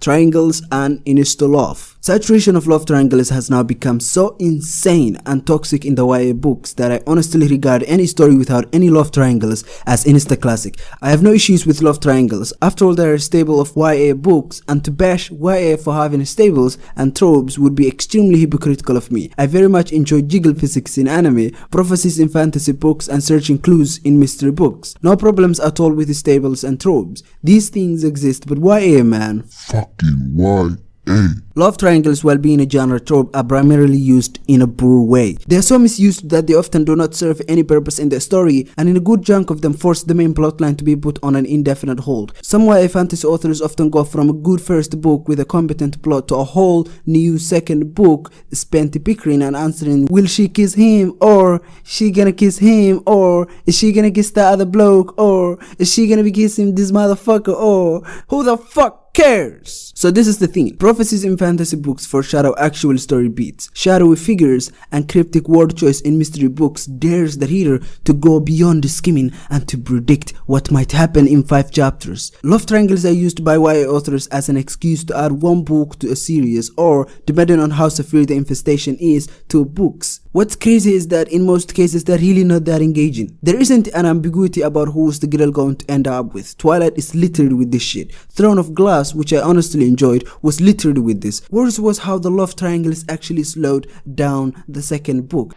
triangles, and insta love. Saturation of love triangles has now become so insane and toxic in the YA books that I honestly regard any story without any love triangles as insta classic. I have no issues with love triangles. After all, they are a staple of YA books, and to bash YA for having staples and tropes would be extremely hypocritical of me. I very much enjoy jiggle physics in anime, prophecies in fantasy books, and searching clues in mystery books. No problems at all with staples and tropes. These things exist, but YA, man. Fucking YA. Love triangles, while being a genre trope, are primarily used in a poor way. They are so misused that they often do not serve any purpose in the story, and in a good chunk of them force the main plotline to be put on an indefinite hold. Some YA fantasy authors often go from a good first book with a competent plot to a whole new second book spent bickering and answering, will she kiss him, or she gonna kiss him, or is she gonna kiss the other bloke, or is she gonna be kissing this motherfucker, or who the fuck cares? So this is the thing. Prophecies in fantasy books foreshadow actual story beats. Shadowy figures and cryptic word choice in mystery books dares the reader to go beyond skimming and to predict what might happen in 5 chapters. Love triangles are used by YA authors as an excuse to add one book to a series, or, depending on how severe the infestation is, 2 books. What's crazy is that in most cases they're really not that engaging. There isn't an ambiguity about who's the girl going to end up with. Twilight is littered with this shit. Throne of Glass, which I honestly enjoyed, was littered with this. Worse was how the love triangles actually slowed down the second book.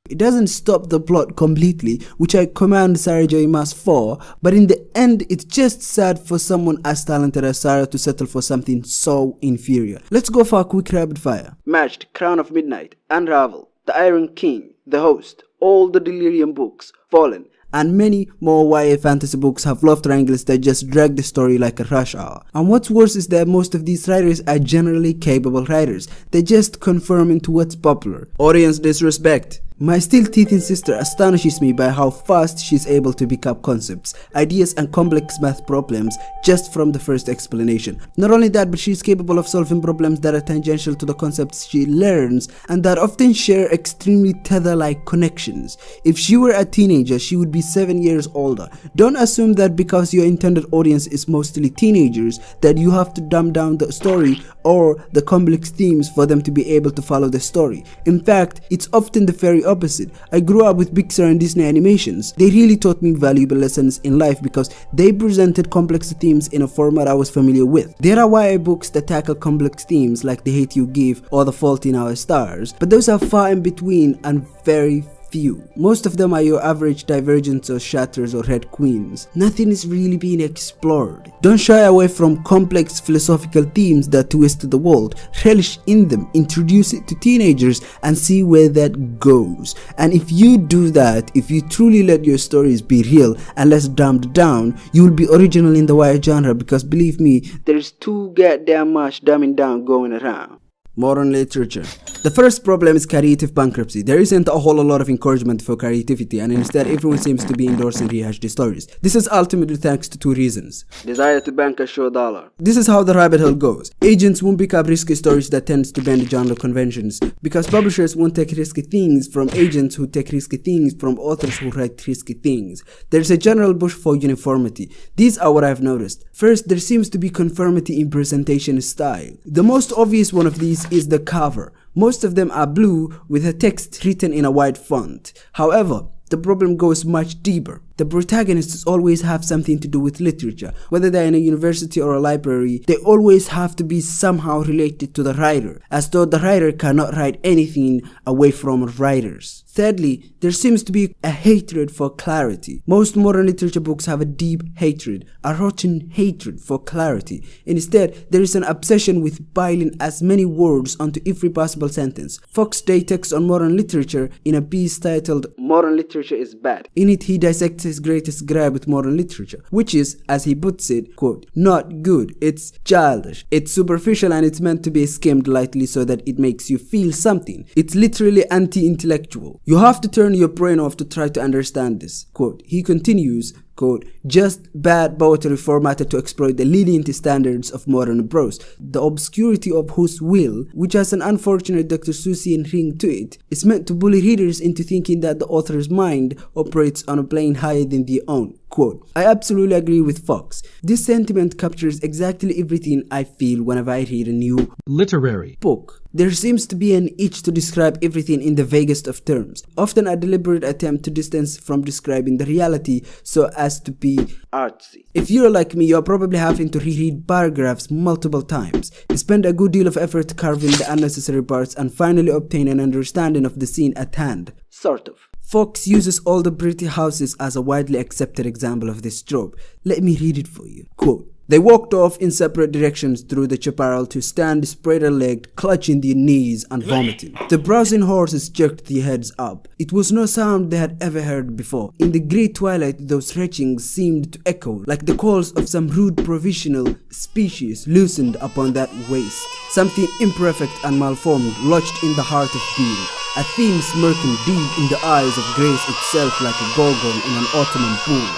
It doesn't stop the plot completely, which I commend Sarah J. Maas for, but in the end it's just sad for someone as talented as Sarah to settle for something so inferior. Let's go for a quick rapid fire. Matched, Crown of Midnight, Unravel, The Iron King, The Host, all the Delirium books, Fallen, and many more YA fantasy books have love triangles that just drag the story like a rush hour. And what's worse is that most of these writers are generally capable writers. They just conform into what's popular. Audience disrespect. My still-teething sister astonishes me by how fast she's able to pick up concepts, ideas, and complex math problems just from the first explanation. Not only that, but she's capable of solving problems that are tangential to the concepts she learns and that often share extremely tether-like connections. If she were a teenager, she would be 7 years older. Don't assume that because your intended audience is mostly teenagers that you have to dumb down the story or the complex themes for them to be able to follow the story. In fact, it's often the very opposite. I grew up with Pixar and Disney animations. They really taught me valuable lessons in life because they presented complex themes in a format I was familiar with. There are YA books that tackle complex themes like The Hate You Give or The Fault in Our Stars, but those are far in between and very few. Most of them are your average Divergents or Shatters or Red Queens. Nothing is really being explored. Don't shy away from complex philosophical themes that twist the world. Relish in them, introduce it to teenagers, and see where that goes. And if you do that, if you truly let your stories be real and less dumbed down, you will be original in the YA genre, because believe me, there's too goddamn much dumbing down going around. Modern literature. The first problem is creative bankruptcy. There isn't a whole lot of encouragement for creativity, and instead everyone seems to be endorsing rehashed stories. This is ultimately thanks to 2 reasons. Desire to bank a sure dollar. This is how the rabbit hole goes. Agents won't pick up risky stories that tends to bend genre conventions, because publishers won't take risky things from agents who take risky things from authors who write risky things. There's a general push for uniformity. These are what I've noticed. First, there seems to be conformity in presentation style. The most obvious one of these is the cover. Most of them are blue with a text written in a white font. However, the problem goes much deeper. The protagonists always have something to do with literature. Whether they're in a university or a library, they always have to be somehow related to the writer, as though the writer cannot write anything away from writers. Thirdly, there seems to be a hatred for clarity. Most modern literature books have a deep hatred, a rotten hatred for clarity. Instead, there is an obsession with piling as many words onto every possible sentence. Fox Day takes on modern literature in a piece titled "Modern Literature is Bad." In it, he dissects his greatest gripe with modern literature, which is, as he puts it, quote, "not good, it's childish, it's superficial, and it's meant to be skimmed lightly so that it makes you feel something. It's literally anti-intellectual. You have to turn your brain off to try to understand this." Quote, he continues, quote, "just bad poetry formatted to exploit the lenient standards of modern prose. The obscurity of whose will, which has an unfortunate Dr. Seussian ring to it, is meant to bully readers into thinking that the author's mind operates on a plane higher than their own." Quote, I absolutely agree with Fox. This sentiment captures exactly everything I feel whenever I read a new literary book. There seems to be an itch to describe everything in the vaguest of terms, often a deliberate attempt to distance from describing the reality so as to be artsy. If you're like me, you're probably having to reread paragraphs multiple times, spend a good deal of effort carving the unnecessary parts, and finally obtain an understanding of the scene at hand. Sort of. Fox uses all the British houses as a widely accepted example of this trope. Let me read it for you. Quote, they walked off in separate directions through the chaparral to stand spread-legged, clutching their knees and vomiting. The browsing horses jerked their heads up. It was no sound they had ever heard before. In the grey twilight, those retchings seemed to echo like the calls of some rude provisional species loosened upon that waste. Something imperfect and malformed lodged in the heart of being. A theme smirking deep in the eyes of grace itself like a gorgon in an Ottoman pool.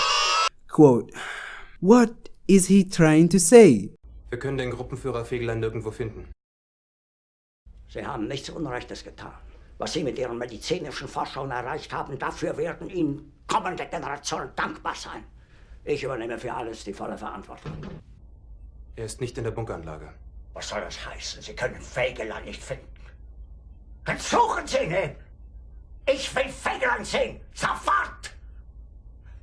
Quote, what is he trying to say? Wir können den Gruppenführer Fegelein nirgendwo finden. Sie haben nichts Unrechtes getan. Was Sie mit Ihren medizinischen Forschungen erreicht haben, dafür werden Ihnen kommende Generationen dankbar sein. Ich übernehme für alles die volle Verantwortung. Er ist nicht in der Bunkeranlage. Was soll das heißen? Sie können Fegelein nicht finden. Dann suchen Sie ihn! Ich will Fegelein sehen! Sofort!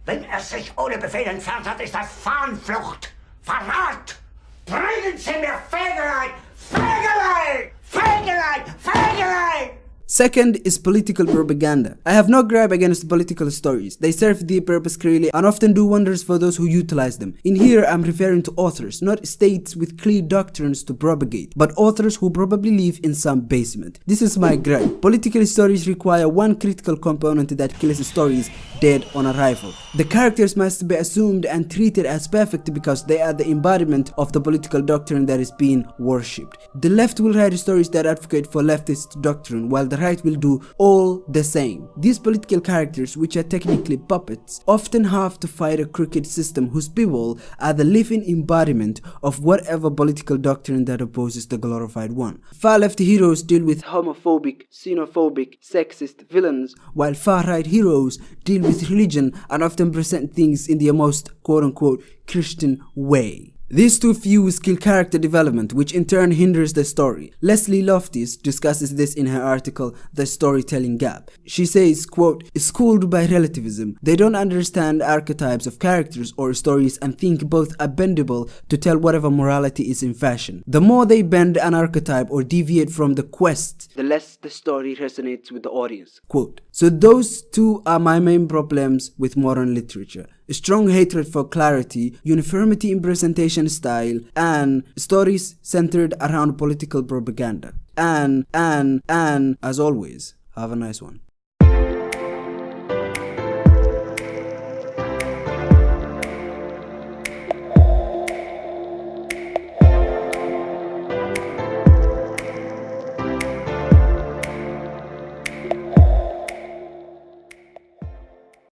Wenn er sich ohne Befehl entfernt hat, ist das Fahnenflucht! Verrat! Bringen Sie mir Fegelein! Fegelein! Fegelein! Fegelein! Second is political propaganda. I have no gripe against political stories. They serve their purpose clearly and often do wonders for those who utilize them. In here, I'm referring to authors, not states with clear doctrines to propagate, but authors who probably live in some basement. This is my gripe. Political stories require one critical component that kills stories dead on arrival. The characters must be assumed and treated as perfect because they are the embodiment of the political doctrine that is being worshipped. The left will write stories that advocate for leftist doctrine, while the right will do all the same. These political characters, which are technically puppets, often have to fight a crooked system whose people are the living embodiment of whatever political doctrine that opposes the glorified one. Far-left heroes deal with homophobic, xenophobic, sexist villains, while far-right heroes deal with religion and often present things in their most quote-unquote Christian way. These two fuse kill character development, which in turn hinders the story. Leslie Loftus discusses this in her article, The Storytelling Gap. She says, quote, schooled by relativism, they don't understand archetypes of characters or stories and think both are bendable to tell whatever morality is in fashion. The more they bend an archetype or deviate from the quest, the less the story resonates with the audience. Quote, so those two are my main problems with modern literature. A strong hatred for clarity, uniformity in presentation style, and stories centered around political propaganda. And as always, have a nice one.